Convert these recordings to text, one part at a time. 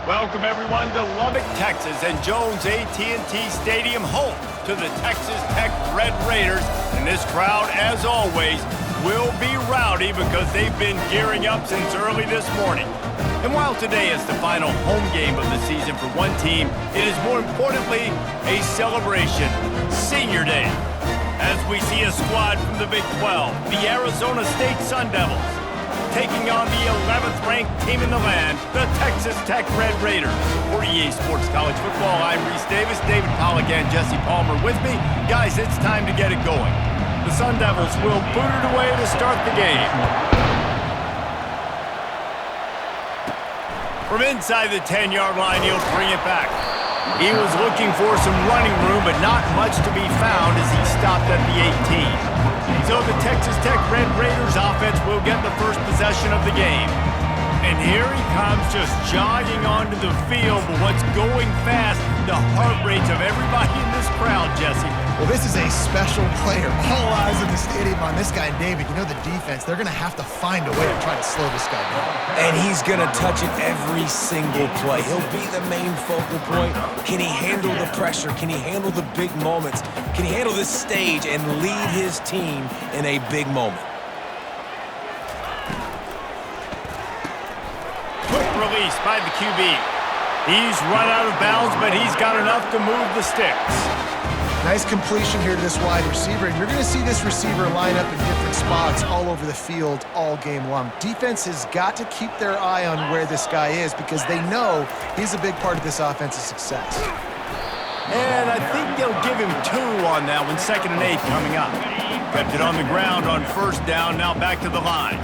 Welcome everyone to Lubbock, Texas, and Jones AT&T Stadium, home to the Texas Tech Red Raiders. And this crowd, as always, will be rowdy because they've been gearing up since early this morning. And while today is the final home game of the season for one team, it is more importantly a celebration, Senior Day, as we see a squad from the Big 12, the Arizona State Sun Devils, taking on the 11th-ranked team in the land, the Texas Tech Red Raiders. For EA Sports College Football, I'm Reese Davis, David Pollack, and Jesse Palmer with me. Guys, it's time to get it going. The Sun Devils will boot it away to start the game. From inside the 10-yard line, he'll bring it back. He was looking for some running room, but not much to be found as he stopped at the 18. So the Texas Tech Red Raiders offense will get the first possession of the game. And here he comes just jogging onto the field, but what's going fast, the heart rates of everybody in this crowd, Jesse. Well, this is a special player. All eyes in the stadium on this guy. And David, you know the defense, they're going to have to find a way to try to slow this guy down. And he's going to touch it every single play. He'll be the main focal point. Can he handle the pressure? Can he handle the big moments? Can he handle this stage and lead his team in a big moment? Quick release by the QB. He's run out of bounds, but he's got enough to move the sticks. Nice completion here to this wide receiver. And you're going to see this receiver line up in different spots all over the field all game long. Defense has got to keep their eye on where this guy is because they know he's a big part of this offense's success. And I think they'll give him 2 on that one, 2nd and 8 coming up. Kept it on the ground on first down, now back to the line.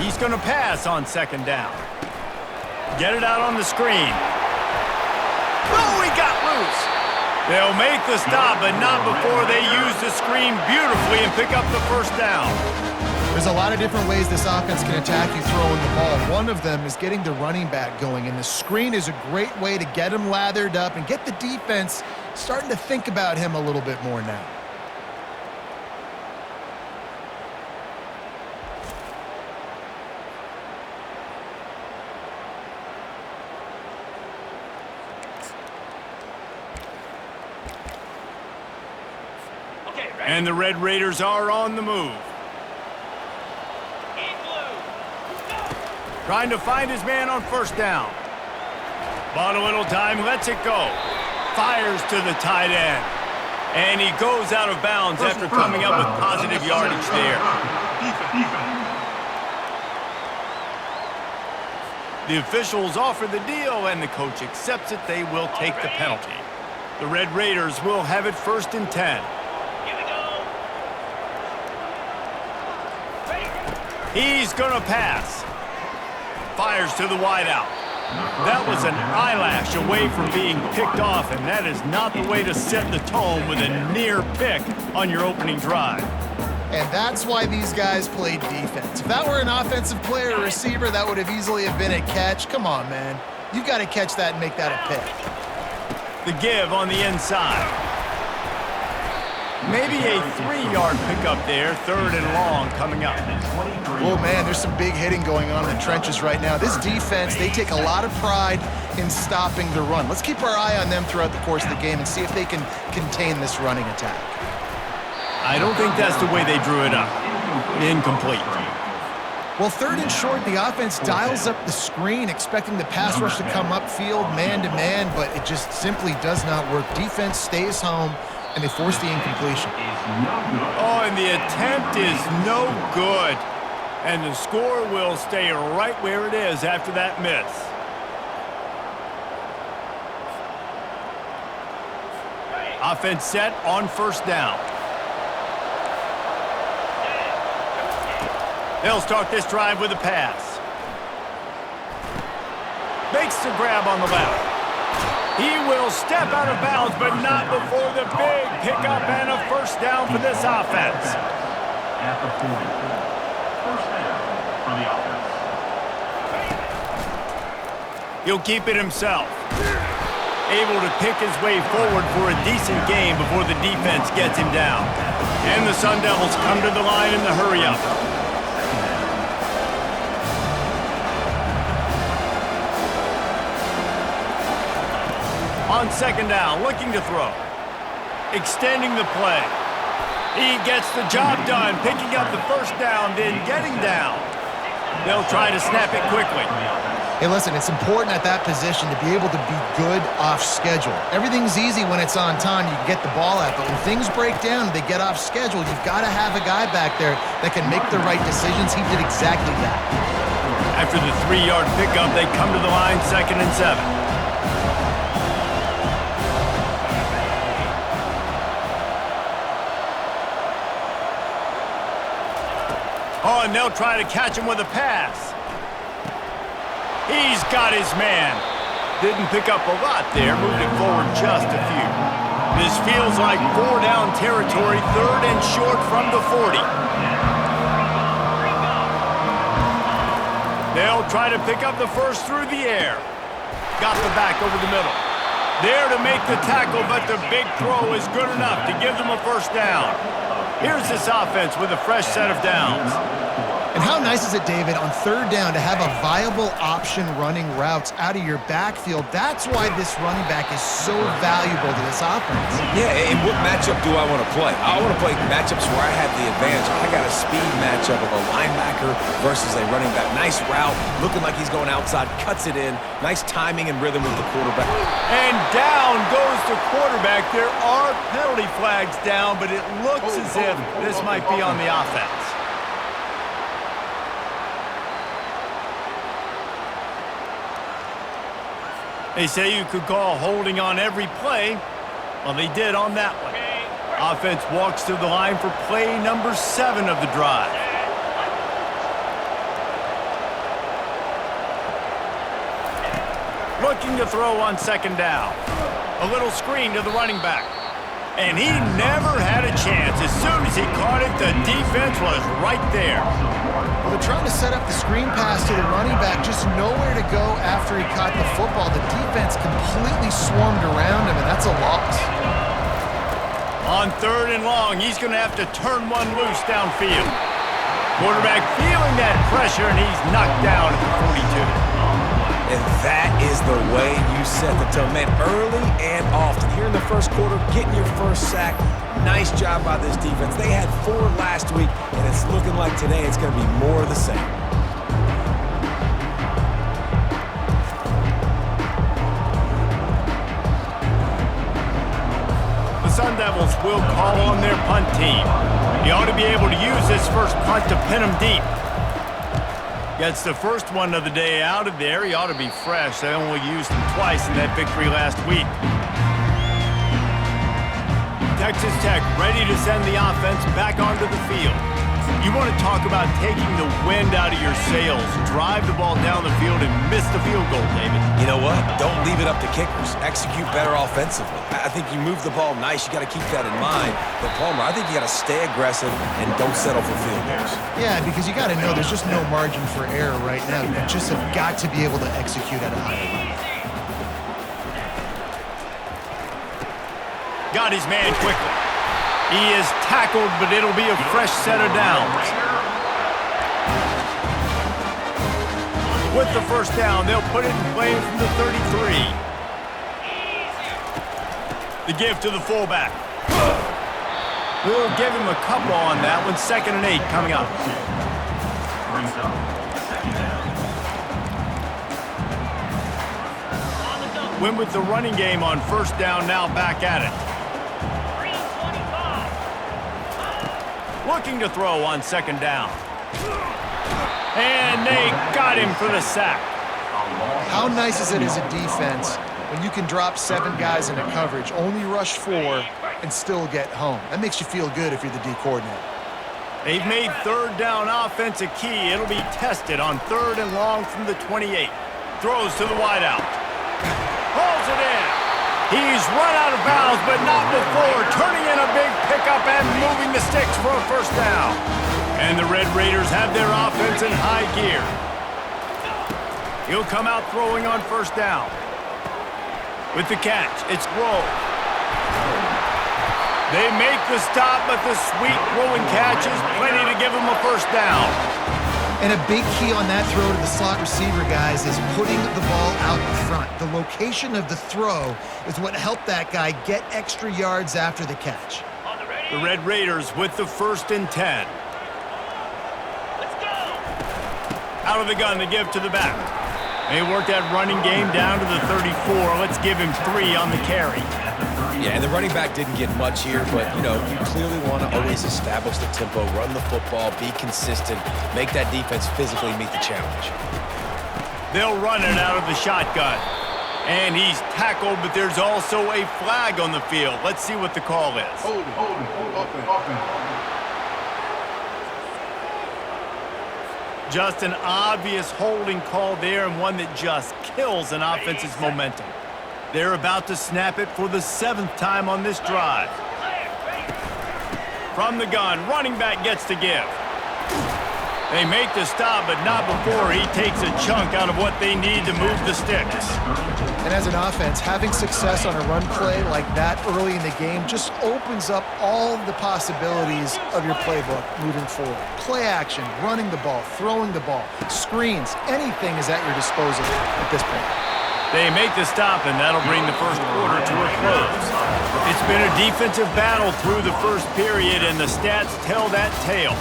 He's going to pass on 2nd down. Get it out on the screen. Oh, he got loose. They'll make the stop, but not before they use the screen beautifully and pick up the first down. There's a lot of different ways this offense can attack you throwing the ball. One of them is getting the running back going, and the screen is a great way to get him lathered up and get the defense starting to think about him a little bit more now. And the Red Raiders are on the move. Trying to find his man on first down. Bought a little time, lets it go. Fires to the tight end. And he goes out of bounds after coming up with positive yardage there. The officials offer the deal, and the coach accepts it. They will take the penalty. The Red Raiders will have it 1st and 10. He's going to pass. Fires to the wideout. That was an eyelash away from being picked off, and that is not the way to set the tone with a near pick on your opening drive. And that's why these guys played defense. If that were an offensive player or receiver, that would have easily have been a catch. Come on, man. You've got to catch that and make that a pick. The give on the inside. Maybe a 3-yard pickup there, 3rd and long coming up. Oh, man, there's some big hitting going on in the trenches right now. This defense, they take a lot of pride in stopping the run. Let's keep our eye on them throughout the course of the game and see if they can contain this running attack. I don't think that's the way they drew it up. Incomplete. Well, 3rd and short, the offense dials up the screen, expecting the pass rush to come upfield man-to-man, but it just simply does not work. Defense stays home, and they force the incompletion. Oh, and the attempt is no good. And the score will stay right where it is after that miss. Offense set on first down. They'll start this drive with a pass. Makes the grab on the left. He will step out of bounds, but not before the big pickup and a first down for this offense. At the 40. First down for the offense. He'll keep it himself. able to pick his way forward for a decent game before the defense gets him down. And the Sun Devils come to the line in the hurry-up. On second down, looking to throw. Extending the play. He gets the job done, picking up the first down, then getting down. They'll try to snap it quickly. Hey, listen, it's important at that position to be able to be good off schedule. Everything's easy when it's on time. You can get the ball out, but when things break down and they get off schedule, you've got to have a guy back there that can make the right decisions. He did exactly that. After the 3-yard pickup, they come to the line, 2nd and 7. Oh, and they'll try to catch him with a pass. He's got his man. Didn't pick up a lot there, moved it forward just a few. This feels like 4-down territory, 3rd and short from the 40. They'll try to pick up the first through the air. Got the back over the middle. There to make the tackle, but the big throw is good enough to give them a first down. Here's this offense with a fresh set of downs. And how nice is it, David, on 3rd down to have a viable option running routes out of your backfield? That's why this running back is so valuable to this offense. Yeah, and what matchup do I want to play? I want to play matchups where I have the advantage. I got a speed matchup of a linebacker versus a running back. Nice route, looking like he's going outside, cuts it in. Nice timing and rhythm with the quarterback. And down goes the quarterback. There are penalty flags down, but it looks as if this might be on the offense. They say you could call holding on every play. Well, they did on that one. Offense walks to the line for play number 7 of the drive. Looking to throw on 2nd down. A little screen to the running back. And he never had a chance. As soon as he caught it, the defense was right there. Well, they're trying to set up the screen pass to the running back, just nowhere to go after he caught the football. The defense completely swarmed around him, and that's a loss. On 3rd and long, he's going to have to turn one loose downfield. Quarterback feeling that pressure, and he's knocked down at the 42. And that is the way you set the tone. Man, early and often. Here in the first quarter, getting your first sack. Nice job by this defense. They had 4 last week, and it's looking like today it's going to be more of the same. The Sun Devils will call on their punt team. He ought to be able to use this first punt to pin him deep. Gets the first one of the day out of there. He ought to be fresh. They only used him twice in that victory last week. Texas Tech ready to send the offense back onto the field. You want to talk about taking the wind out of your sails. Drive the ball down the field and miss the field goal, David. You know what? Don't leave it up to kickers. Execute better offensively. I think you move the ball nice. You got to keep that in mind. But, Palmer, I think you got to stay aggressive and don't settle for field goals. Yeah, because you got to know there's just no margin for error right now. You just have got to be able to execute at a higher level. Got his man quickly. He is tackled, but it'll be a fresh set of downs. With the first down, they'll put it in play from the 33. The give to the fullback. We'll give him a couple on that one. 2nd and 8 coming up. Win with the running game on first down, now back at it. Looking to throw on 2nd down. And they got him for the sack. How nice is it as a defense when you can drop 7 guys into coverage, only rush 4, and still get home? That makes you feel good if you're the D coordinator. They've made 3rd down offense a key. It'll be tested on 3rd and long from the 28. Throws to the wideout. Hauls it in. He's run out of bounds, but not before turning in a big pickup and moving the sticks for a first down. And the Red Raiders have their offense in high gear. He'll come out throwing on first down. With the catch, it's Rowe. They make the stop, but the sweet throwing catch is plenty to give them a first down. And a big key on that throw to the slot receiver, guys, is putting the ball out in front. The location of the throw is what helped that guy get extra yards after the catch. The Red Raiders with the 1st and 10. Out of the gun to give to the back. They work that running game down to the 34. Let's give him 3 on the carry. Yeah, and the running back didn't get much here, but, you know, you clearly want to always establish the tempo, run the football, be consistent, make that defense physically meet the challenge. They'll run it out of the shotgun. And he's tackled, but there's also a flag on the field. Let's see what the call is. Hold it. Just an obvious holding call there, and one that just kills an offense's momentum. They're about to snap it for the 7th time on this drive. From the gun, running back gets to give. They make the stop, but not before he takes a chunk out of what they need to move the sticks. And as an offense, having success on a run play like that early in the game just opens up all the possibilities of your playbook moving forward. Play action, running the ball, throwing the ball, screens, anything is at your disposal at this point. They make the stop, and that'll bring the first quarter to a close. It's been a defensive battle through the first period, and the stats tell that tale.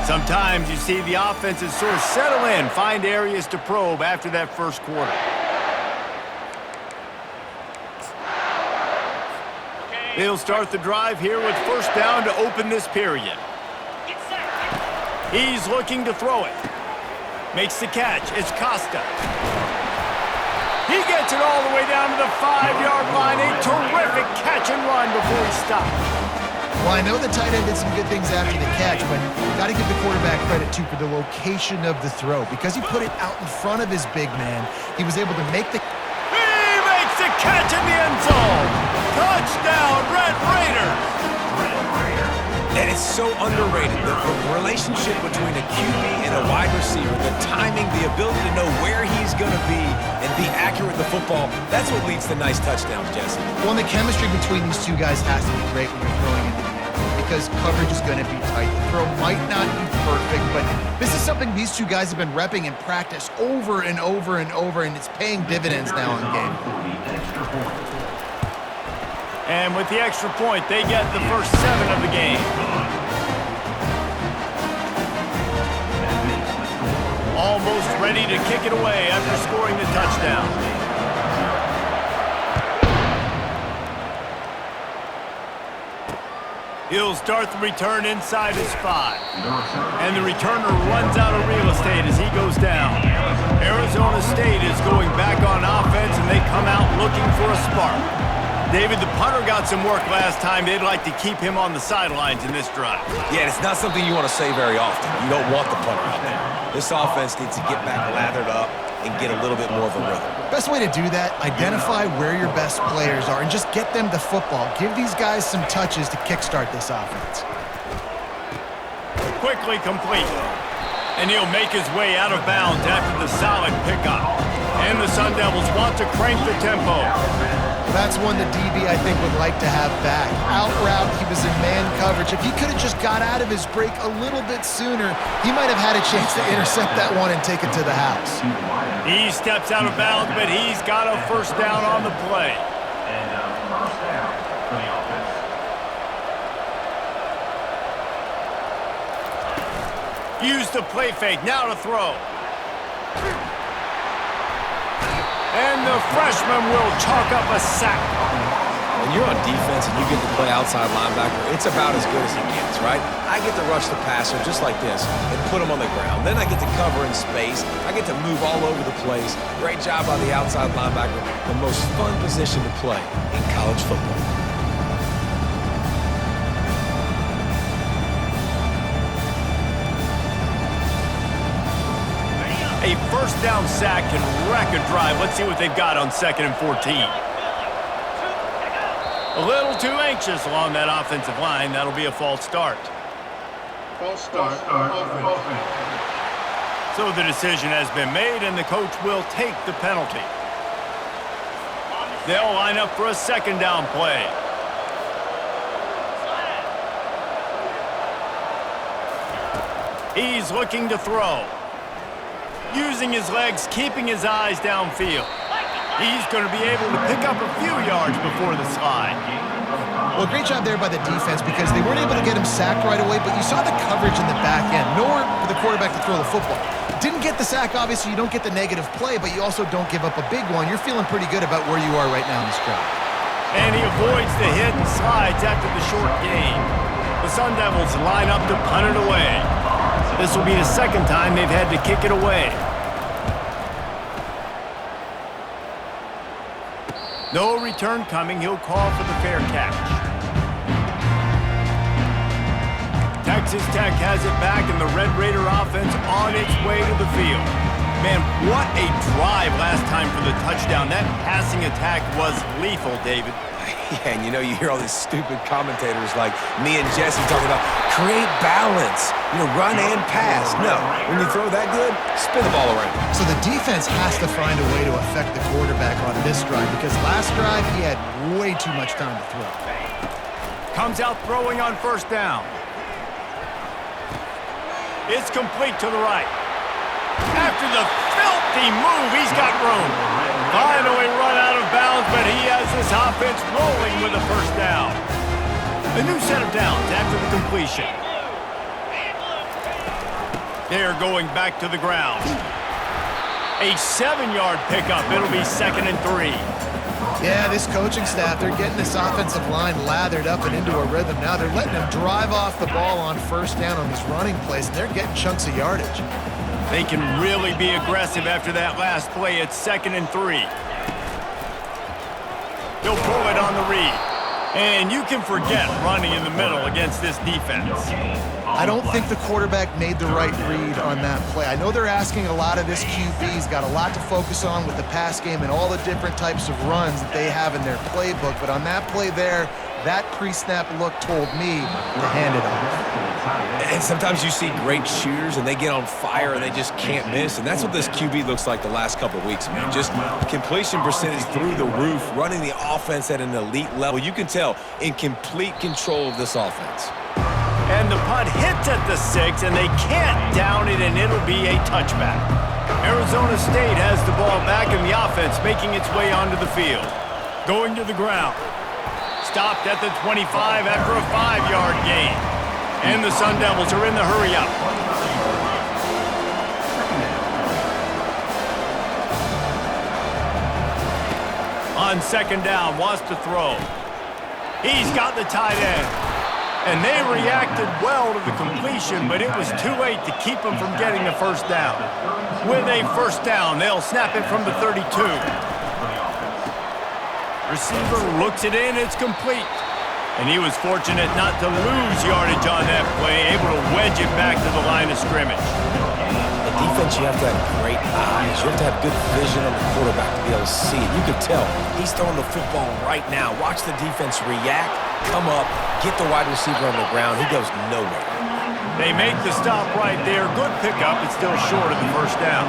Sometimes you see the offenses sort of settle in, find areas to probe after that first quarter. They'll start the drive here with first down to open this period. He's looking to throw it. Makes the catch. It's Costa. He gets it all the way down to the 5-yard line. A terrific catch and run before he stopped. Well, I know the tight end did some good things after the catch, but got to give the quarterback credit, too, for the location of the throw. Because he put it out in front of his big man, he was able to make the... He makes the catch in the end zone! Touchdown, Red Raiders! And it's so underrated, the relationship between a QB and a wide receiver, the timing, the ability to know where he's going to be and be accurate with the football, that's what leads to nice touchdowns, Jesse. Well, and the chemistry between these two guys has to be great when you're throwing into the end, because coverage is going to be tight. The throw might not be perfect, but this is something these two guys have been repping in practice over and over and over, and it's paying dividends now in game. And with the extra point, they get the first 7 of the game. Almost ready to kick it away after scoring the touchdown. He'll start the return inside his 5. And the returner runs out of real estate as he goes down. Arizona State is going back on offense, and they come out looking for a spark. David, the punter got some work last time. They'd like to keep him on the sidelines in this drive. Yeah, it's not something you want to say very often. You don't want the punter out there. This offense needs to get back lathered up and get a little bit more of a rhythm. Best way to do that, identify where your best players are and just get them the football. Give these guys some touches to kickstart this offense. Quickly complete. And he'll make his way out of bounds after the solid pickup. And the Sun Devils want to crank the tempo. That's one the DB, I think, would like to have back. Out route, he was in man coverage. If he could have just got out of his break a little bit sooner, he might have had a chance to intercept that one and take it to the house. He steps out of bounds, but he's got a first down on the play. And first down for the offense. Use the play fake, now to throw. And the freshman will chalk up a sack. When you're on defense and you get to play outside linebacker, it's about as good as it gets, right? I get to rush the passer just like this and put him on the ground. Then I get to cover in space. I get to move all over the place. Great job by the outside linebacker. The most fun position to play in college football. A first down sack can wreck a drive. Let's see what they've got on 2nd and 14. A little too anxious along that offensive line. That'll be a false start. False start. Offense. So the decision has been made, and the coach will take the penalty. They'll line up for a second down play. He's looking to throw. Using his legs, keeping his eyes downfield. He's going to be able to pick up a few yards before the slide. Well, great job there by the defense because they weren't able to get him sacked right away, but you saw the coverage in the back end. Nowhere for the quarterback to throw the football. Didn't get the sack, obviously. You don't get the negative play, but you also don't give up a big one. You're feeling pretty good about where you are right now in this crowd. And he avoids the hit and slides after the short gain. The Sun Devils line up to punt it away. This will be the second time they've had to kick it away. No return coming. He'll call for the fair catch. Texas Tech has it back, and the Red Raider offense on its way to the field. Man, what a drive last time for the touchdown. That passing attack was lethal, David. Yeah, and you know, you hear all these stupid commentators like me and Jesse talking about create balance, run and pass. No, when you throw that good, spin the ball around. So the defense has to find a way to affect the quarterback on this drive because last drive he had way too much time to throw. Comes out throwing on first down. It's complete to the right. After the filthy move, he's got room. Finally run out of bounds, but he has this offense rolling with a first down. A new set of downs after the completion. They're going back to the ground. A 7-yard pickup. It'll be 2nd and 3. Yeah, this coaching staff, they're getting this offensive line lathered up and into a rhythm now. They're letting them drive off the ball on first down on these running plays, and they're getting chunks of yardage. They can really be aggressive after that last play. It's 2nd and 3. They'll pull it on the read. And you can forget running in the middle against this defense. I don't think the quarterback made the right read on that play. I know they're asking a lot of this QB. He's got a lot to focus on with the pass game and all the different types of runs that they have in their playbook. But on that play there, that pre-snap look told me to hand it off. And sometimes you see great shooters and they get on fire and they just can't miss. And that's what this QB looks like the last couple of weeks, man. Just completion percentage through the roof, running the offense at an elite level. You can tell in complete control of this offense. And the punt hits at the 6, and they can't down it, and it'll be a touchback. Arizona State has the ball back, and the offense making its way onto the field. Going to the ground. Stopped at the 25 after a 5-yard gain. And the Sun Devils are in the hurry-up. On second down, wants to throw. He's got the tight end. And they reacted well to the completion, but it was too late to keep them from getting the first down. With a first down, they'll snap it from the 32. Receiver looks it in, it's complete. And he was fortunate not to lose yardage on that play, able to wedge it back to the line of scrimmage. The defense, you have to have great eyes. You have to have good vision on the quarterback to be able to see it. You could tell he's throwing the football right now. Watch the defense react, come up, get the wide receiver on the ground. He goes nowhere. They make the stop right there. Good pickup. It's still short of the first down.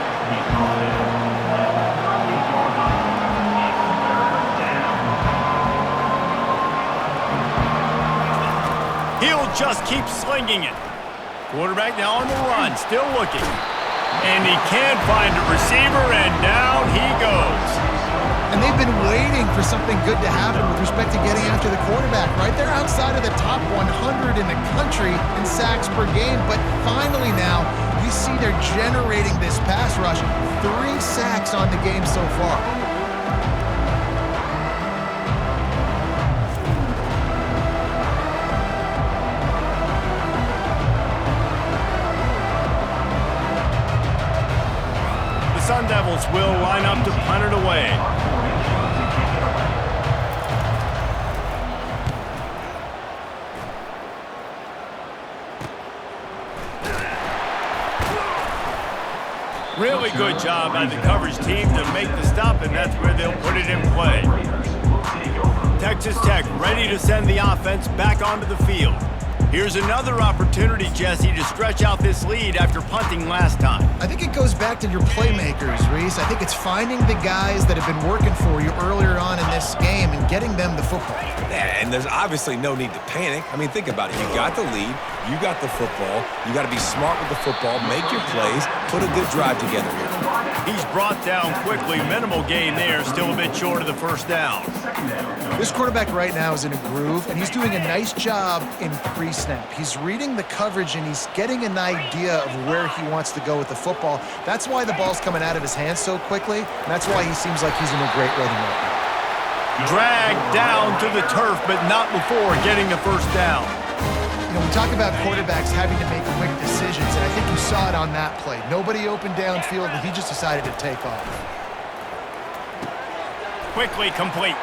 He'll just keep slinging it. Quarterback now on the run, still looking. And he can't find a receiver, and down he goes. And they've been waiting for something good to happen with respect to getting after the quarterback, right? They're outside of the top 100 in the country in sacks per game, but finally now, you see they're generating this pass rush. 3 sacks on the game so far. Sun Devils will line up to punt it away. Really good job by the coverage team to make the stop, and that's where they'll put it in play. Texas Tech ready to send the offense back onto the field. Here's another opportunity, Jesse, to stretch out this lead after punting last time. I think it goes back to your playmakers, Reese. I think it's finding the guys that have been working for you earlier on in this game and getting them the football. Yeah, and there's obviously no need to panic. I mean, think about it. You got the lead. You got the football. You got to be smart with the football, make your plays, put a good drive together here. He's brought down quickly. Minimal gain there. Still a bit short of the first down. This quarterback right now is in a groove, and he's doing a nice job in pre-snap. He's reading the coverage, and he's getting an idea of where he wants to go with the football. That's why the ball's coming out of his hands so quickly, and that's why he seems like he's in a great rhythm right now. Dragged down to the turf, but not before getting the first down. You know, we talk about quarterbacks having to make quick decisions, and I think you saw it on that play. Nobody opened downfield, and he just decided to take off. Quickly complete.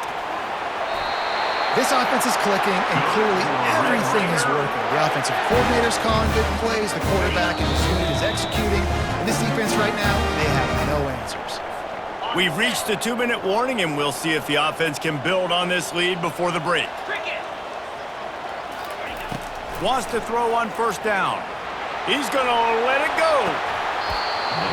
This offense is clicking, and clearly everything is working. The offensive coordinator's calling good plays, the quarterback in his unit is executing, and this defense right now, they have no answers. We've reached the 2-minute warning, and we'll see if the offense can build on this lead before the break. Wants to throw on first down. He's going to let it go.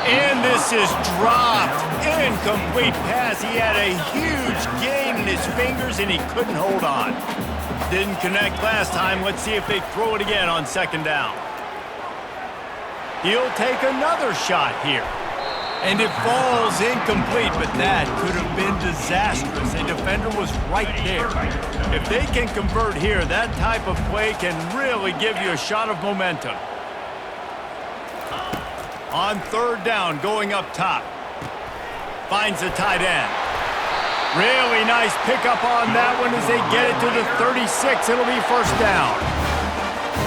And this is dropped. Incomplete pass. He had a huge gain in his fingers, and he couldn't hold on. Didn't connect last time. Let's see if they throw it again on second down. He'll take another shot here. And it falls incomplete, but that could have been disastrous. A defender was right there. If they can convert here, that type of play can really give you a shot of momentum. On third down, going up top. Finds the tight end. Really nice pickup on that one as they get it to the 36. It'll be first down.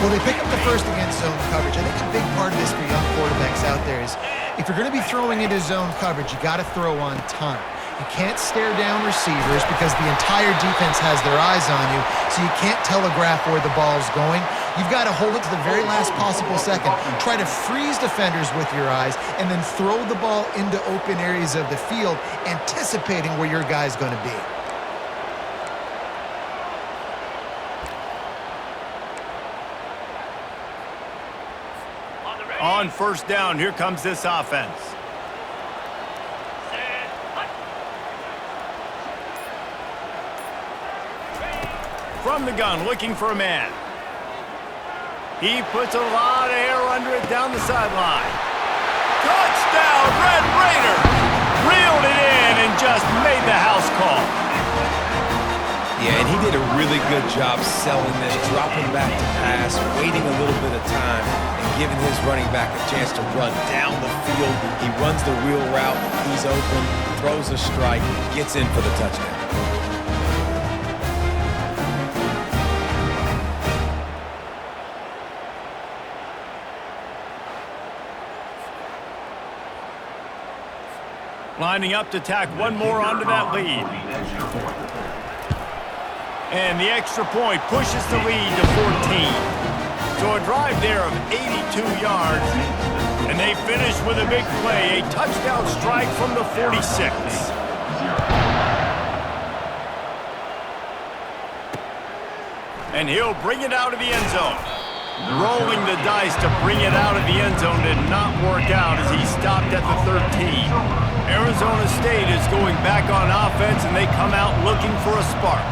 Well, they pick up the first against zone coverage. I think a big part of this for young quarterbacks out there is if you're going to be throwing into zone coverage, you got to throw on time. You can't stare down receivers because the entire defense has their eyes on you, so you can't telegraph where the ball's going. You've got to hold it to the very last possible second. Try to freeze defenders with your eyes and then throw the ball into open areas of the field, anticipating where your guy's going to be. On first down, here comes this offense. From the gun, looking for a man. He puts a lot of air under it down the sideline. Touchdown, Red Raider! Reeled it in and just made the house call. Yeah, and he did a really good job selling this, dropping back to pass, waiting a little bit of time, and giving his running back a chance to run down the field. He runs the wheel route, he's open, throws a strike, gets in for the touchdown. Lining up to tack one more onto that lead. And the extra point pushes the lead to 14. So a drive there of 82 yards. And they finish with a big play, a touchdown strike from the 46. And he'll bring it out of the end zone. Rolling the dice to bring it out of the end zone did not work out as he stopped at the 13. Arizona State is going back on offense, and they come out looking for a spark.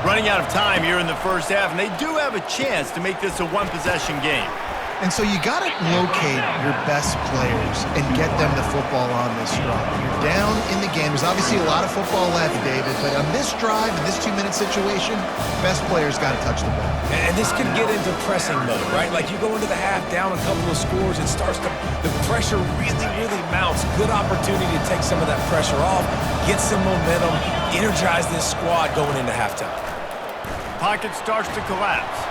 Running out of time here in the first half, and they do have a chance to make this a one-possession game. And so you got to locate your best players and get them the football on this drive. You're down in the game. There's obviously a lot of football left, David, but on this drive, in this 2-minute situation, best players got to touch the ball. And this could get into pressing mode, right? Like you go into the half down a couple of scores, it starts to, the pressure really, really mounts. Good opportunity to take some of that pressure off, get some momentum, energize this squad going into halftime. Pocket starts to collapse,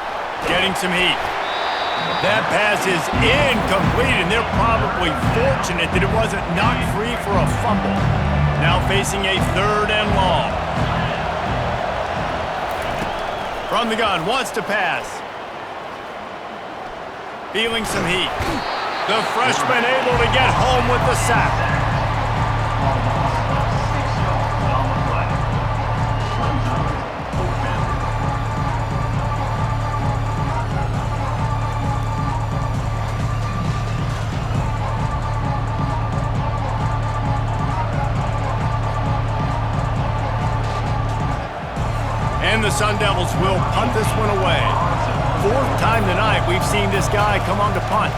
getting some heat. That pass is incomplete, and they're probably fortunate that it wasn't knocked free for a fumble. Now facing a third and long. From the gun, wants to pass. Feeling some heat. The freshman able to get home with the sack. And the Sun Devils will punt this one away. Fourth time tonight we've seen this guy come on to punt.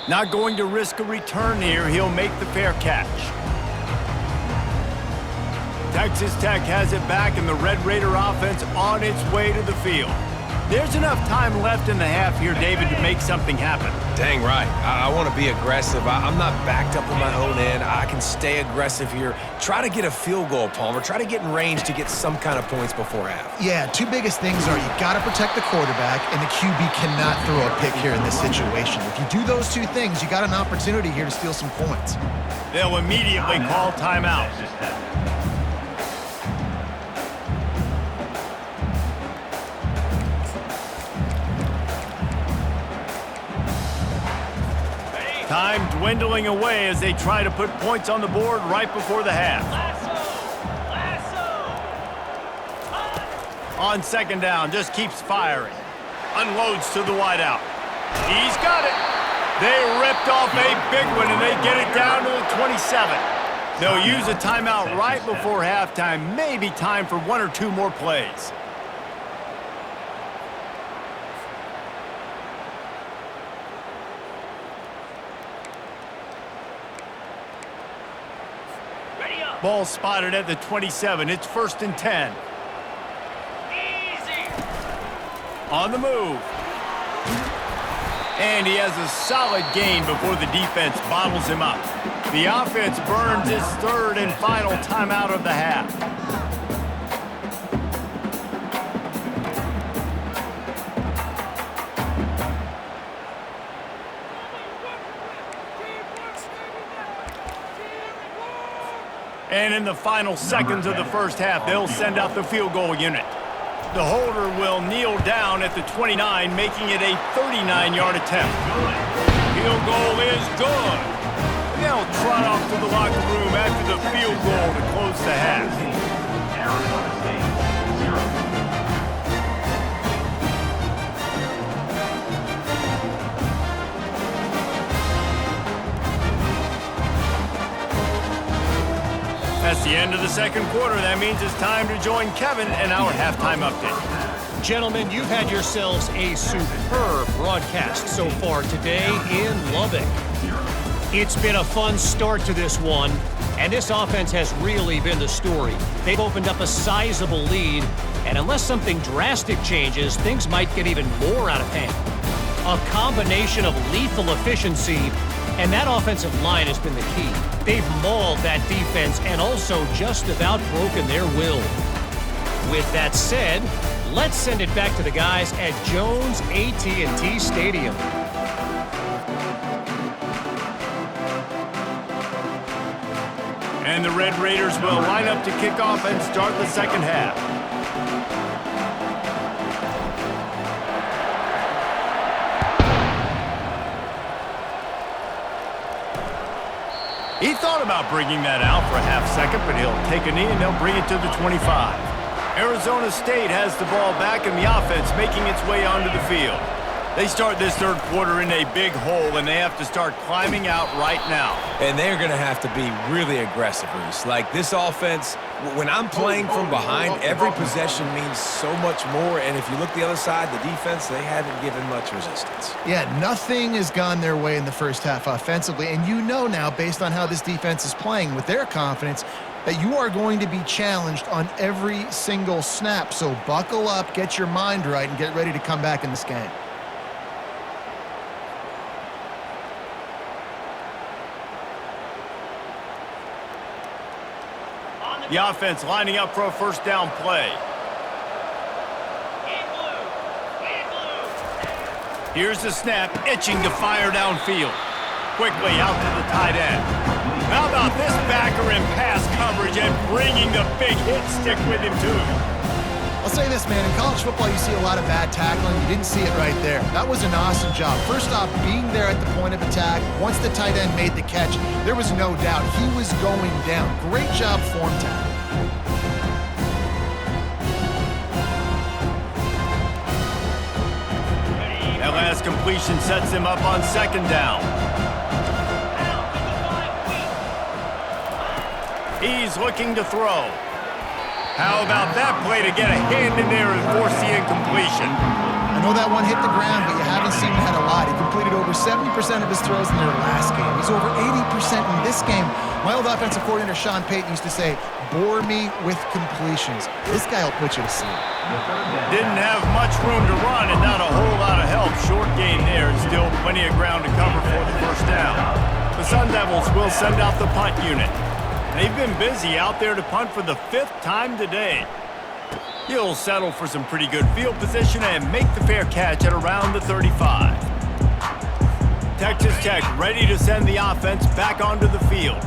Not going to risk a return here. He'll make the fair catch. Texas Tech has it back, and the Red Raider offense on its way to the field. There's enough time left in the half here, David, to make something happen. Dang right. I want to be aggressive. I'm not backed up in my own end. I can stay aggressive here. Try to get a field goal, Palmer. Try to get in range to get some kind of points before half. Yeah, two biggest things are you got to protect the quarterback, and the QB cannot throw a pick here in this situation. If you do those two things, you got an opportunity here to steal some points. They'll immediately call timeout. Time dwindling away as they try to put points on the board right before the half. On second down, just keeps firing. Unloads to the wideout. He's got it. They ripped off a big one, and they get it down to the 27. They'll use a timeout right before halftime. Maybe time for one or two more plays. Ball spotted at the 27. It's 1st and 10. Easy. On the move. And he has a solid gain before the defense bottles him up. The offense burns its third and final timeout of the half. And in the final seconds of the first half, they'll send out the field goal unit. The holder will kneel down at the 29, making it a 39-yard attempt. Field goal is good. They'll trot off to the locker room after the field goal to close the half. Arizona State, 0. That's the end of the second quarter. That means it's time to join Kevin in our halftime update. Gentlemen, you've had yourselves a superb broadcast so far today in Lubbock. It's been a fun start to this one, and this offense has really been the story. They've opened up a sizable lead, and unless something drastic changes, things might get even more out of hand. A combination of lethal efficiency, and that offensive line has been the key. They've mauled that defense and also just about broken their will. With that said, let's send it back to the guys at Jones AT&T Stadium. And the Red Raiders will line up to kick off and start the second half. He thought about bringing that out for a half second, but he'll take a knee and they'll bring it to the 25. Arizona State has the ball back in the offense, making its way onto the field. They start this third quarter in a big hole, and they have to start climbing out right now. And they're going to have to be really aggressive, Reese. Like, this offense, when I'm playing from behind, every possession means so much more. And if you look the other side, the defense, they haven't given much resistance. Yeah, nothing has gone their way in the first half offensively. And you know now, based on how this defense is playing with their confidence, that you are going to be challenged on every single snap. So buckle up, get your mind right, and get ready to come back in this game. The offense lining up for a first down play. Here's the snap, itching to fire downfield. Quickly out to the tight end. How about this backer in pass coverage and bringing the big hit stick with him too? I'll say this, man. In college football, you see a lot of bad tackling. You didn't see it right there. That was an awesome job. First off, being there at the point of attack. Once the tight end made the catch, there was no doubt he was going down. Great job form tackle. That last completion sets him up on second down. He's looking to throw. How about that play to get a hand in there and force the incompletion? I know that one hit the ground, but you haven't seen him had a lot. He completed over 70% of his throws in their last game. He's over 80% in this game. My old offensive coordinator, Sean Payton, used to say, bore me with completions. This guy will put you to sleep. Didn't have much room to run and not a whole lot of help. Short gain there and still plenty of ground to cover for the first down. The Sun Devils will send out the punt unit. They've been busy out there to punt for the 5th time today. He'll settle for some pretty good field position and make the fair catch at around the 35. Texas Tech ready to send the offense back onto the field.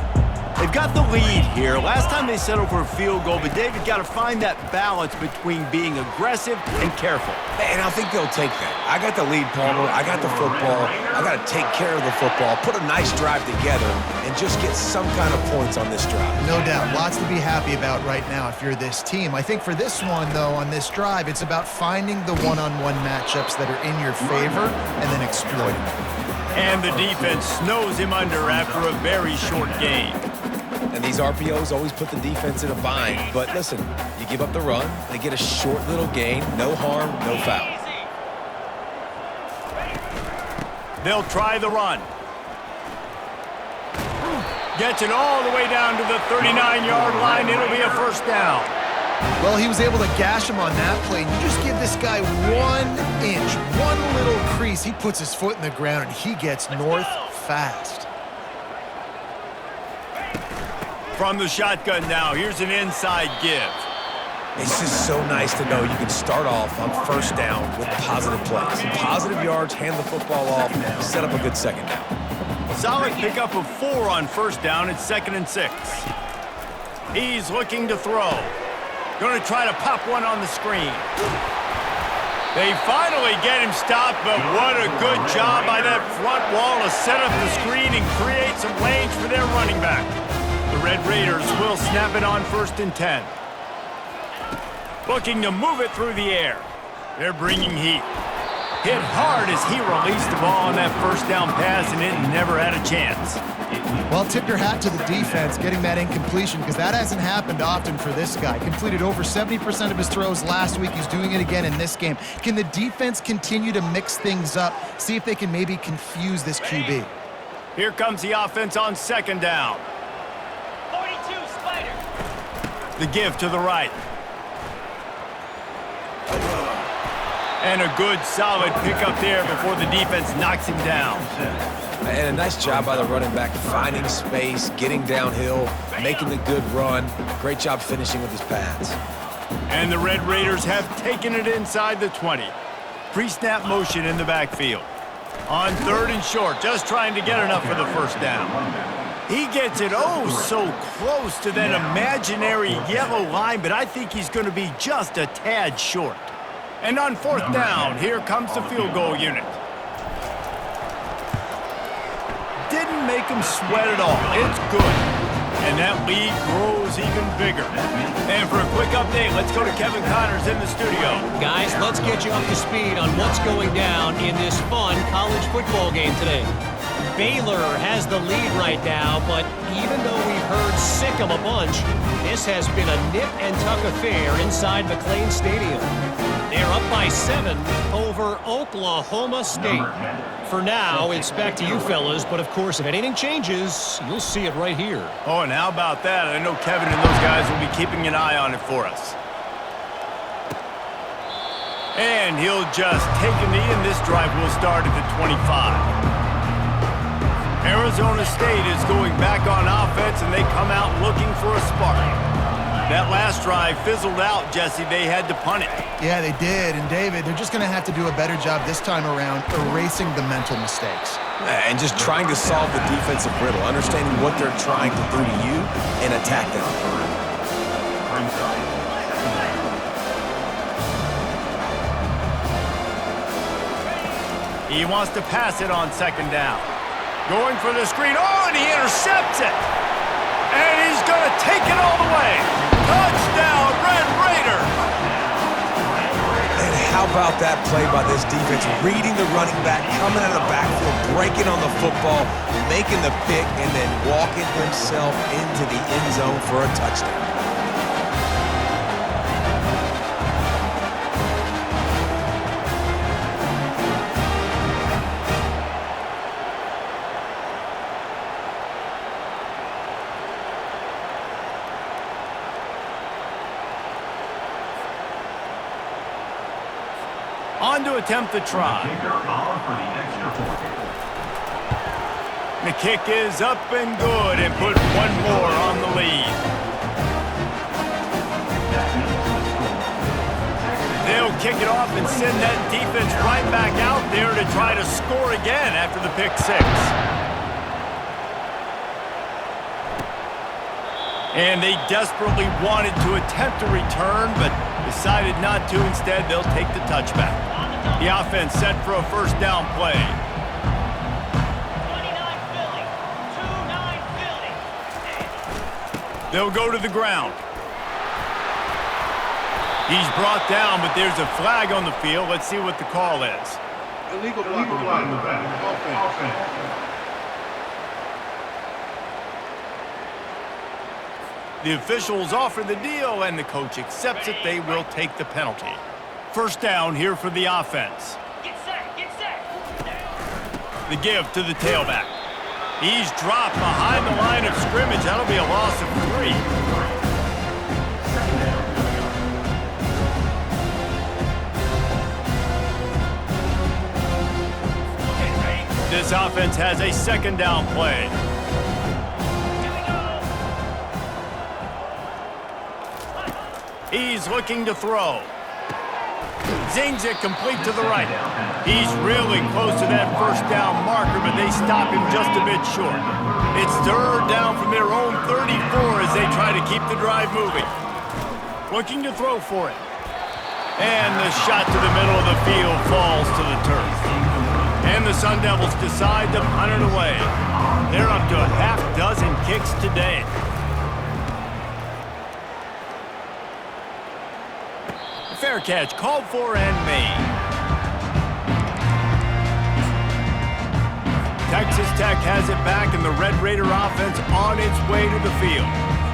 They've got the lead here. Last time they settled for a field goal, but David got to find that balance between being aggressive and careful. And I think they'll take that. I got the lead, Palmer. I got the football. I got to take care of the football, put a nice drive together, and just get some kind of points on this drive. No doubt. Lots to be happy about right now if you're this team. I think for this one, though, on this drive, it's about finding the one-on-one matchups that are in your favor and then exploiting them. And the defense snows him under after a very short game. And these RPOs always put the defense in a bind. But listen, you give up the run, they get a short little gain, no harm, no foul. They'll try the run. Gets it all the way down to the 39-yard line. It'll be a first down. Well, he was able to gash him on that play. You just give this guy 1 inch, one little crease. He puts his foot in the ground, and he gets north fast. From the shotgun now, here's an inside give. It's just so nice to know you can start off on first down with positive plays. Positive yards, hand the football off, set up a good second down. Solid pickup of 4 on first down. It's 2nd and 6. He's looking to throw. Going to try to pop one on the screen. They finally get him stopped, but what a good job by that front wall to set up the screen and create some lanes for their running back. The Red Raiders will snap it on 1st and 10. Looking to move it through the air. They're bringing heat. Hit hard as he released the ball on that first down pass, and it never had a chance. Well, tip your hat to the defense getting that incompletion because that hasn't happened often for this guy. Completed over 70% of his throws last week. He's doing it again in this game. Can the defense continue to mix things up, see if they can maybe confuse this QB? Here comes the offense on 2nd down. 42, Spider. The give to the right. And a good, solid pickup there before the defense knocks him down. And a nice job by the running back, finding space, getting downhill, making the good run. Great job finishing with his pads. And the Red Raiders have taken it inside the 20. Pre-snap motion in the backfield. On 3rd and short, just trying to get enough for the first down. He gets it so close to that imaginary yellow line, but I think he's going to be just a tad short. And on 4th down, here comes the field goal unit. Didn't make him sweat at all. It's good. And that lead grows even bigger. And for a quick update, let's go to Kevin Connors in the studio. Guys, let's get you up to speed on what's going down in this fun college football game today. Baylor has the lead right now, but even though we've heard sick of a bunch, this has been a nip-and-tuck affair inside McLean Stadium. They're up by 7 over Oklahoma State. For now, it's back to you fellas, but of course, if anything changes, you'll see it right here. Oh, and how about that? I know Kevin and those guys will be keeping an eye on it for us. And he'll just take a knee, and this drive will start at the 25. Arizona State is going back on offense, and they come out looking for a spark. That last drive fizzled out, Jesse. They had to punt it. Yeah, they did. And, David, they're just going to have to do a better job this time around erasing the mental mistakes. And just trying to solve the defensive riddle, understanding what they're trying to do to you and attack them. He wants to pass it on 2nd down. Going for the screen. Oh, and he intercepts it. And he's going to take it all the way. Touchdown, Red Raiders. And how about that play by this defense? Reading the running back, coming out of the backfield, breaking on the football, making the pick, and then walking himself into the end zone for a touchdown. On to attempt the try. The kick is up and good and put one more on the lead. They'll kick it off and send that defense right back out there to try to score again after the pick six. And they desperately wanted to attempt a return, but decided not to. Instead, they'll take the touchback. The offense set for a first down play. 29 Philly. 2-9 Philly. They'll go to the ground. He's brought down, but there's a flag on the field. Let's see what the call is. Illegal flag on the back. Offense. The officials offer the deal, and the coach accepts it. They will take the penalty. First down here for the offense. Get set. Get set. The give to the tailback. He's dropped behind the line of scrimmage. That'll be a loss of 3. This offense has a second down play. He's looking to throw. Zings it complete to the right. He's really close to that first down marker, but they stop him just a bit short. It's third down from their own 34 as they try to keep the drive moving. Looking to throw for it. And the shot to the middle of the field falls to the turf. And the Sun Devils decide to punt it away. They're up to a half dozen kicks today. Fair catch called for and made. Texas Tech has it back, and the Red Raider offense on its way to the field.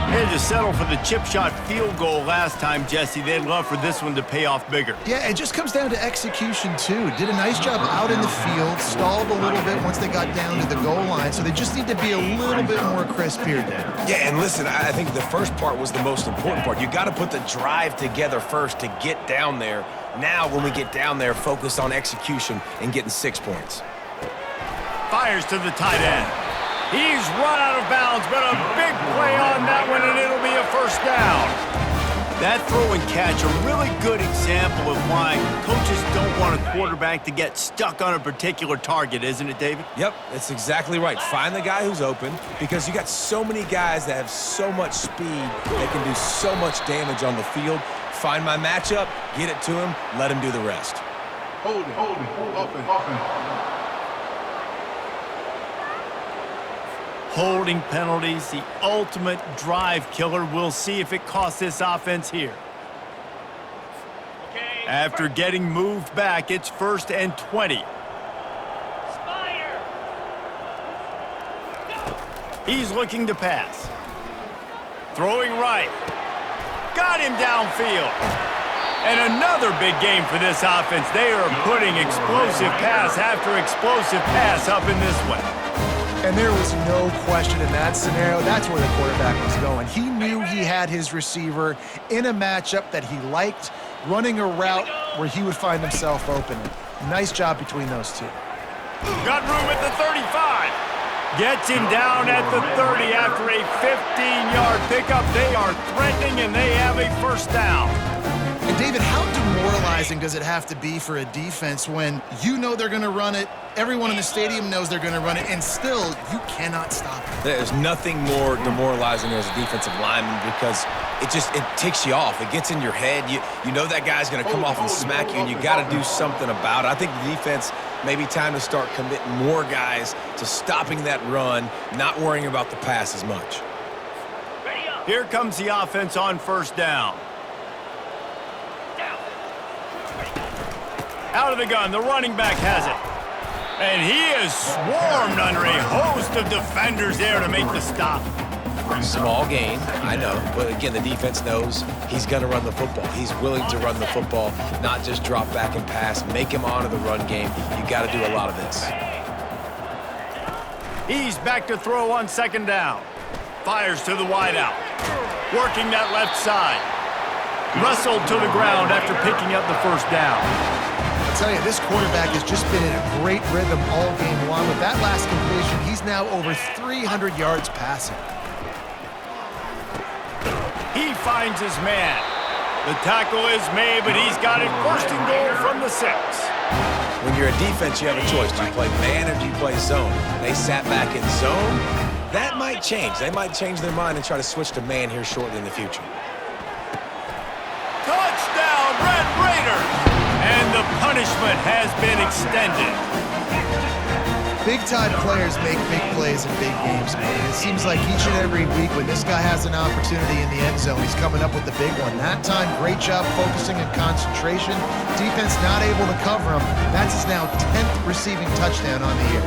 They had to settle for the chip shot field goal last time, Jesse. They'd love for this one to pay off bigger. Yeah, it just comes down to execution, too. Did a nice job out in the field, stalled a little bit once they got down to the goal line, so they just need to be a little bit more crisp here. Yeah, and listen, I think the first part was the most important part. You got to put the drive together first to get down there. Now, when we get down there, focus on execution and getting 6 points. Fires to the tight end. He's run out of bounds, but a big play on that one, and it'll be a first down. That throw and catch, a really good example of why coaches don't want a quarterback to get stuck on a particular target, isn't it, David? Yep, that's exactly right. Find the guy who's open, because you got so many guys that have so much speed that can do so much damage on the field. Find my matchup, get it to him, let him do the rest. Hold it. Offense. Holding penalties, the ultimate drive killer. We'll see if it costs this offense here. Okay. After getting moved back, it's 1st and 20. Spider. He's looking to pass. Throwing right. Got him downfield. And another big game for this offense. They are putting explosive pass after explosive pass up in this one. And there was no question in that scenario. That's where the quarterback was going. He knew he had his receiver in a matchup that he liked, running a route where he would find himself open. Nice job between those two. Got room at the 35. Gets him down at the 30 after a 15-yard pickup. They are threatening, and they have a first down. And David, how demoralizing does it have to be for a defense when you know they're going to run it, everyone in the stadium knows they're going to run it, and still you cannot stop it? There's nothing more demoralizing as a defensive lineman because it ticks you off. It gets in your head. You know that guy's going to come off and smack you, and you got to do something about it. I think the defense maybe time to start committing more guys to stopping that run, not worrying about the pass as much. Here comes the offense on first down. Out of the gun, the running back has it. And he is swarmed under a host of defenders there to make the stop. Small gain, I know, but again, the defense knows he's going to run the football. He's willing to run the football, not just drop back and pass, make him honor the run game. You got to do a lot of this. He's back to throw on second down. Fires to the wideout. Working that left side. Wrestled to the ground after picking up the first down. I'll tell you, this quarterback has just been in a great rhythm all game long. With that last completion, he's now over 300 yards passing. He finds his man. The tackle is made, but he's got it first and goal from the 6. When you're a defense, you have a choice. Do you play man or do you play zone? They sat back in zone. That might change. They might change their mind and try to switch to man here shortly in the future. Touchdown, Red Raiders! And the punishment has been extended. Big-time players make big plays in big games, man. It seems like each and every week when this guy has an opportunity in the end zone, he's coming up with the big one. That time, great job focusing and concentration. Defense not able to cover him. That's his now 10th receiving touchdown on the year.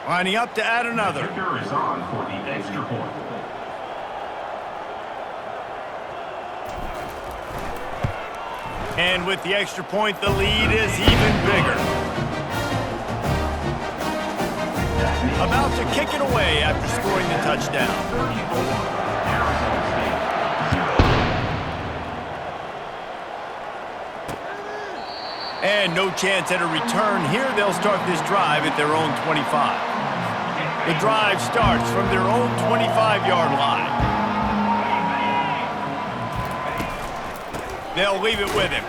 Lining up to add another. Kicker is on for the extra point. And with the extra point, the lead is even bigger. About to kick it away after scoring the touchdown. And no chance at a return here. They'll start this drive at their own 25. The drive starts from their own 25-yard line. They'll leave it with him.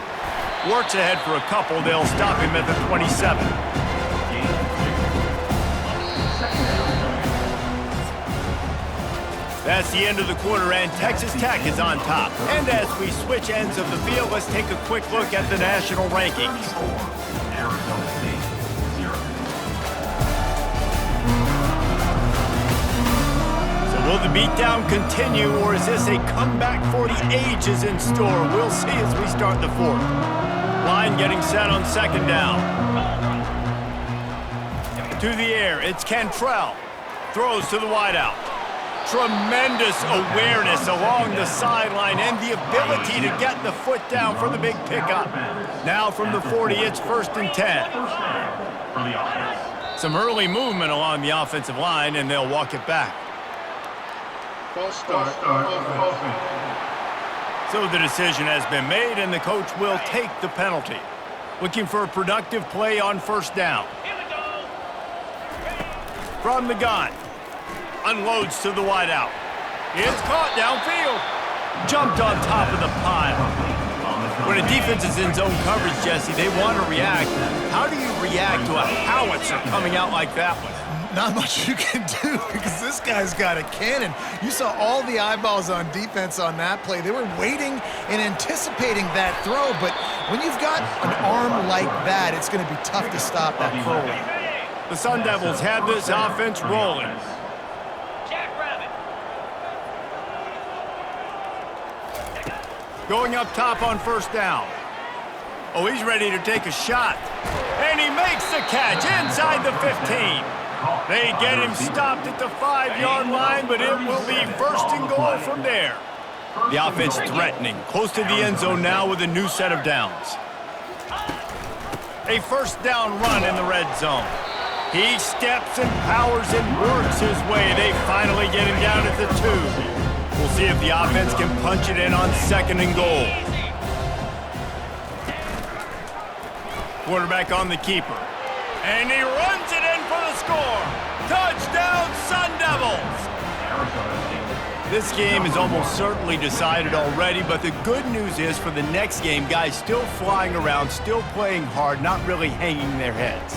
Works ahead for a couple. They'll stop him at the 27. That's the end of the quarter, and Texas Tech is on top. And as we switch ends of the field, let's take a quick look at the national rankings. Will the beatdown continue, or is this a comeback for the ages in store? We'll see as we start the 4th. Line getting set on second down. To the air, it's Cantrell. Throws to the wideout. Tremendous awareness along the sideline and the ability to get the foot down for the big pickup. Now from the 40, it's 1st and 10. Some early movement along the offensive line, and they'll walk it back. False start. So the decision has been made, and the coach will take the penalty. Looking for a productive play on first down. From the gun. Unloads to the wideout. It's caught downfield. Jumped on top of the pile. When a defense is in zone coverage, Jesse, they want to react. How do you react to a howitzer coming out like that one? Not much you can do because this guy's got a cannon. You saw all the eyeballs on defense on that play. They were waiting and anticipating that throw, but when you've got an arm like that, it's going to be tough to stop that throw. The Sun Devils have this offense rolling. Going up top on first down. Oh, he's ready to take a shot. And he makes the catch inside the 15. They get him stopped at the 5-yard line, but it will be 1st and goal from there. The offense threatening, close to the end zone now with a new set of downs. A first down run in the red zone. He steps and powers and works his way. They finally get him down at the 2. We'll see if the offense can punch it in on 2nd and goal. Quarterback on the keeper. And he runs it in for the score. Touchdown, Sun Devils! This game is almost certainly decided already, but the good news is for the next game, guys still flying around, still playing hard, not really hanging their heads.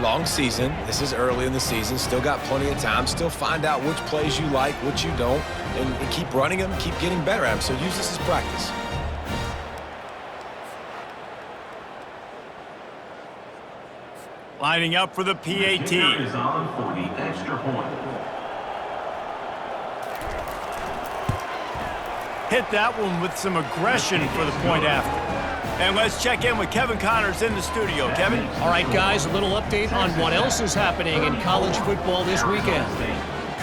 Long season. This is early in the season. Still got plenty of time. Still find out which plays you like, which you don't, and keep running them, keep getting better at them. So use this as practice. Lining up for the PAT. Is on for the extra point. Hit that one with some aggression for the point after. And let's check in with Kevin Connors in the studio. Kevin? All right, guys, a little update on what else is happening in college football this weekend.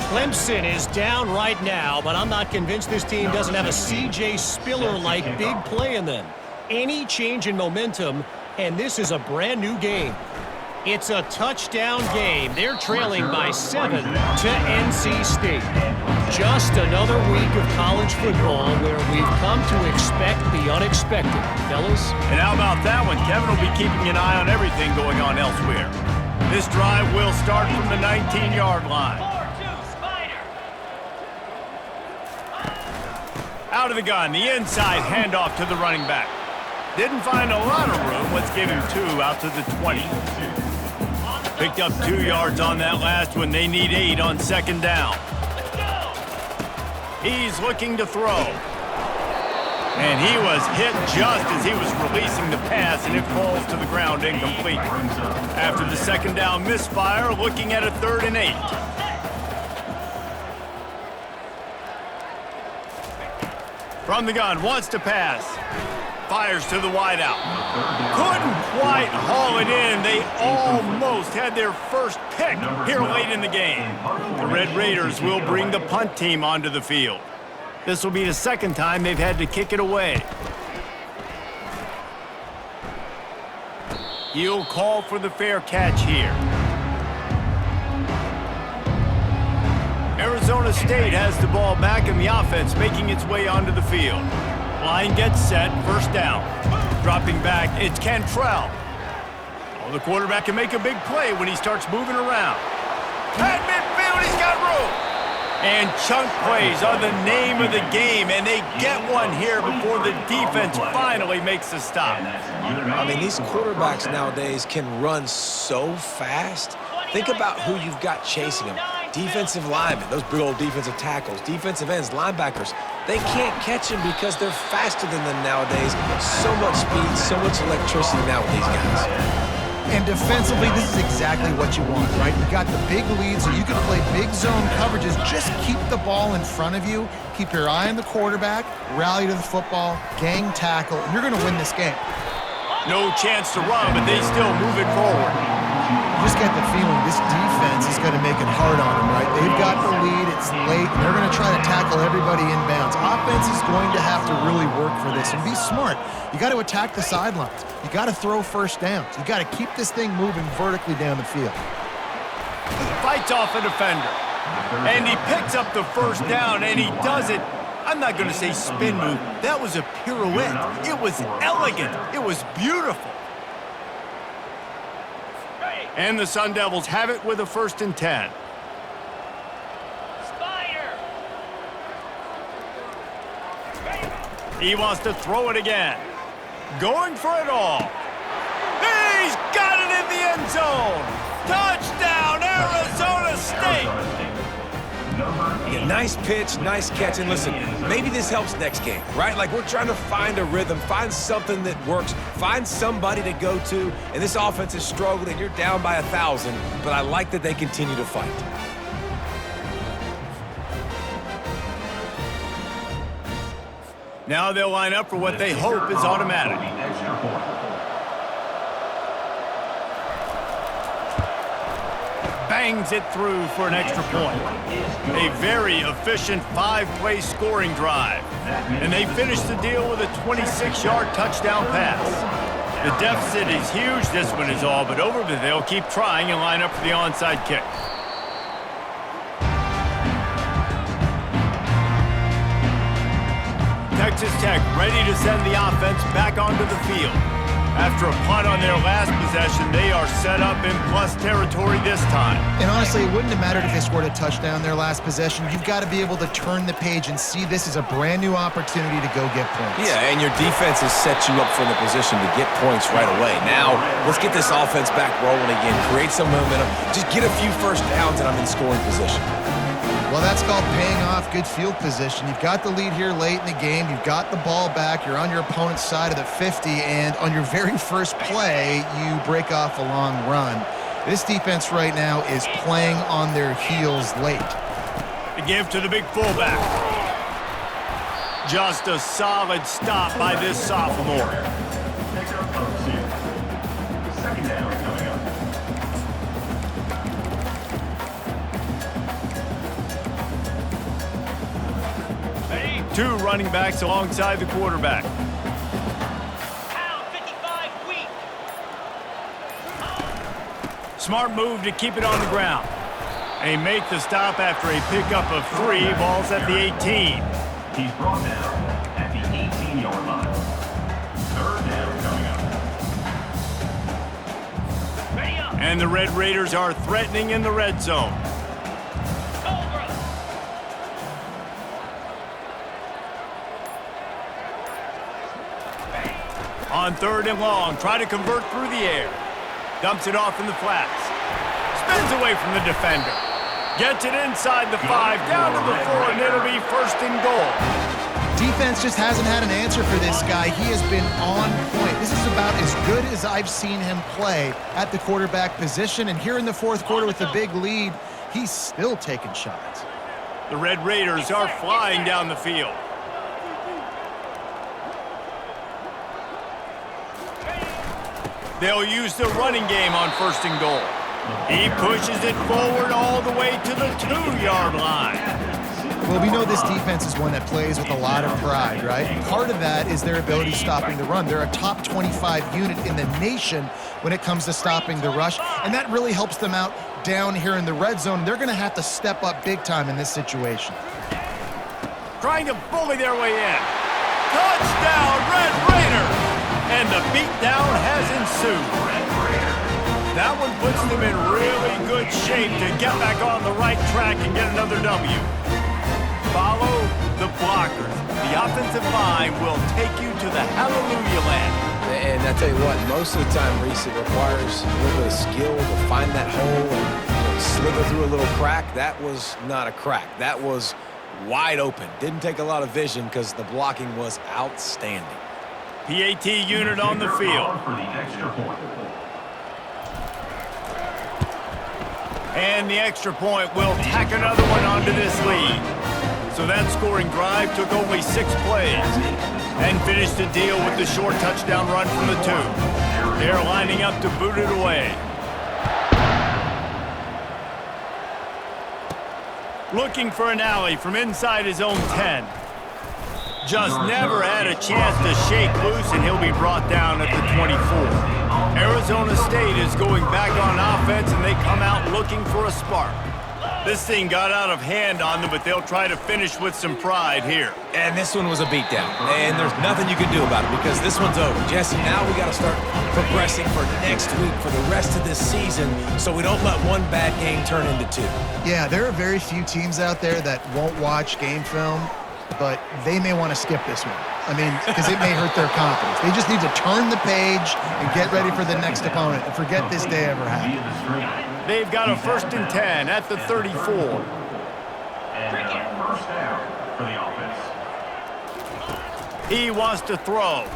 Clemson is down right now, but I'm not convinced this team doesn't have a C.J. Spiller-like big play in them. Any change in momentum, and this is a brand new game. It's a touchdown game. They're trailing by 7 to NC State. Just another week of college football where we've come to expect the unexpected, fellas. And how about that one? Kevin will be keeping an eye on everything going on elsewhere. This drive will start from the 19-yard line. 4-2, Spider. Out of the gun, the inside handoff to the running back. Didn't find a lot of room. Let's give him 2 out to the 20. Picked up 2 yards on that last one. They need 8 on second down. He's looking to throw. And he was hit just as he was releasing the pass, and it falls to the ground incomplete. After the second down misfire, looking at a 3rd and 8. From the gun, wants to pass. Fires to the wideout. Couldn't quite haul it in. They almost had their first pick here late in the game. The Red Raiders will bring the punt team onto the field. This will be the second time they've had to kick it away. He'll call for the fair catch here. Arizona State has the ball back in the offense, making its way onto the field. Line gets set, first down. Dropping back, it's Cantrell. Oh, the quarterback can make a big play when he starts moving around. At midfield, he's got room. And chunk plays are the name of the game, and they get one here before the defense finally makes a stop. I mean, these quarterbacks nowadays can run so fast. Think about who you've got chasing them. Defensive linemen, those big old defensive tackles, defensive ends, linebackers. They can't catch them because they're faster than them nowadays. So much speed, so much electricity now with these guys. And defensively, this is exactly what you want, right? You got the big lead, so you can play big zone coverages. Just keep the ball in front of you. Keep your eye on the quarterback, rally to the football, gang tackle, and you're going to win this game. No chance to run, but they still move it forward. You just get the feeling this defense is going to make it hard on them, right? They've got the lead, it's late, and they're going to try to tackle everybody inbounds. Offense is going to have to really work for this and be smart. You got to attack the sidelines. You got to throw first downs. You got to keep this thing moving vertically down the field. Fights off a defender. And he picks up the first down, and he does it. I'm not going to say spin move. That was a pirouette. It was elegant. It was beautiful. And the Sun Devils have it with a 1st and 10. Spider. He wants to throw it again. Going for it all. He's got it in the end zone. Touchdown, Arizona State. Yeah, nice pitch, nice catch, and listen, maybe this helps next game, right? Like, we're trying to find a rhythm, find something that works, find somebody to go to, and this offense is struggling. You're down by 1,000, but I like that they continue to fight. Now they'll line up for what they hope is automatic. Bangs it through for an extra point. A very efficient 5-play scoring drive. And they finish the deal with a 26-yard touchdown pass. The deficit is huge. This one is all but over, but they'll keep trying and line up for the onside kick. Texas Tech ready to send the offense back onto the field. After a punt on their last possession, they are set up in plus territory this time. And honestly, it wouldn't have mattered if they scored a touchdown their last possession. You've got to be able to turn the page and see this as a brand new opportunity to go get points. Yeah, and your defense has set you up for the position to get points right away. Now, let's get this offense back rolling again, create some momentum, just get a few first downs, and I'm in scoring position. Well, that's called paying off good field position. You've got the lead here late in the game. You've got the ball back. You're on your opponent's side of the 50, and on your very first play, you break off a long run. This defense right now is playing on their heels late. The give to the big fullback. Just a solid stop by this sophomore. Pick up of 2. Second down coming up. Ready? 2 running backs alongside the quarterback. Pound 55 weak. Smart move to keep it on the ground. They make the stop after a pickup of 3. Ball's at the 18. He's brought down at the 18-yard line. Third down coming up. Ready up. And the Red Raiders are threatening in the red zone. Cobra. On 3rd and long, try to convert through the air. Dumps it off in the flats. Spins away from the defender. Gets it inside the 5, down to the 4, and it'll be 1st and goal. Defense just hasn't had an answer for this guy. He has been on point. This is about as good as I've seen him play at the quarterback position. And here in the 4th quarter with the big lead, he's still taking shots. The Red Raiders are flying down the field. They'll use the running game on 1st and goal. He pushes it forward all the way to the 2-yard line. Well, we know this defense is one that plays with a lot of pride, right? Part of that is their ability stopping the run. They're a top 25 unit in the nation when it comes to stopping the rush, and that really helps them out down here in the red zone. They're going to have to step up big time in this situation. Trying to bully their way in. Touchdown, Red Raiders! And the beatdown has ensued. That one puts them in really good shape to get back on the right track and get another W. Follow the blockers. The offensive line will take you to the hallelujah land. And I tell you what, most of the time, Reese, it requires a little bit of skill to find that hole and slither through a little crack. That was not a crack. That was wide open. Didn't take a lot of vision because the blocking was outstanding. PAT unit on the field. For the extra point. And the extra point will tack another one onto this lead. So that scoring drive took only 6 plays and finished the deal with the short touchdown run from the 2. They're lining up to boot it away. Looking for an alley from inside his own 10. Just never had a chance to shake loose, and he'll be brought down at the 24. Arizona State is going back on offense, and they come out looking for a spark. This thing got out of hand on them, but they'll try to finish with some pride here. And this one was a beatdown, and there's nothing you can do about it because this one's over. Jesse, now we got to start progressing for next week, for the rest of this season, so we don't let one bad game turn into 2. Yeah, there are very few teams out there that won't watch game film, but they may want to skip this one. I mean, because it may hurt their confidence. They just need to turn the page and get ready for the next opponent and forget this day ever happened. They've got a 1st and 10 at the 34. And first down for the offense. He wants to throw.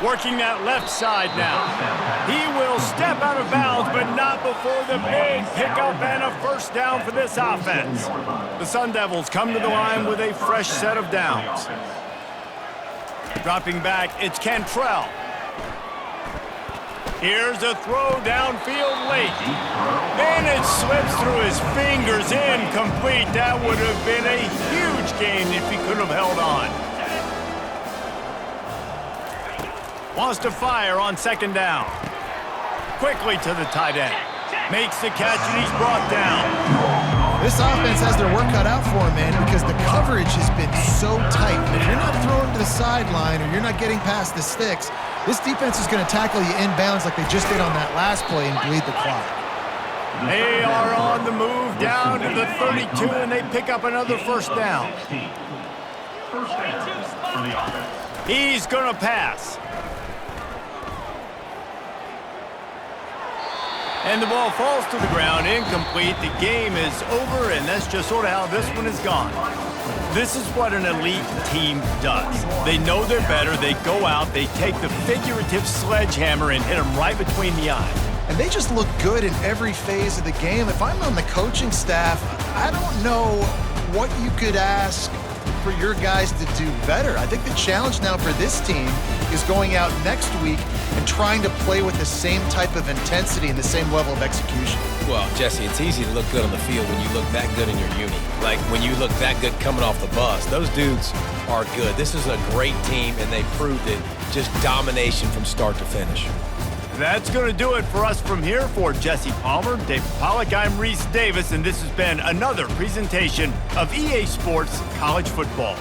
Working that left side now. He will step out of bounds, but not before the big pickup and a 1st down for this offense. The Sun Devils come to the line with a fresh set of downs. Dropping back, it's Cantrell. Here's a throw downfield late. And it slips through his fingers, incomplete. That would have been a huge gain if he could have held on. Wants to fire on 2nd down. Quickly to the tight end. Makes the catch, and he's brought down. This offense has their work cut out for them, man, because the coverage has been so tight. And if you're not throwing to the sideline or you're not getting past the sticks, this defense is going to tackle you inbounds like they just did on that last play and bleed the clock. They are on the move down to the 32, and they pick up another 1st down. First down for the offense. He's going to pass. And the ball falls to the ground, incomplete. The game is over, and that's just sort of how this one is gone. This is what an elite team does. They know they're better. They go out, they take the figurative sledgehammer and hit them right between the eyes. And they just look good in every phase of the game. If I'm on the coaching staff, I don't know what you could ask for your guys to do better. I think the challenge now for this team is going out next week and trying to play with the same type of intensity and the same level of execution. Well, Jesse, it's easy to look good on the field when you look that good in your uni. Like when you look that good coming off the bus. Those dudes are good. This is a great team, and they proved it. Just domination from start to finish. That's going to do it for us from here. For Jesse Palmer, Dave Pollack, I'm Reese Davis, and this has been another presentation of EA Sports College Football.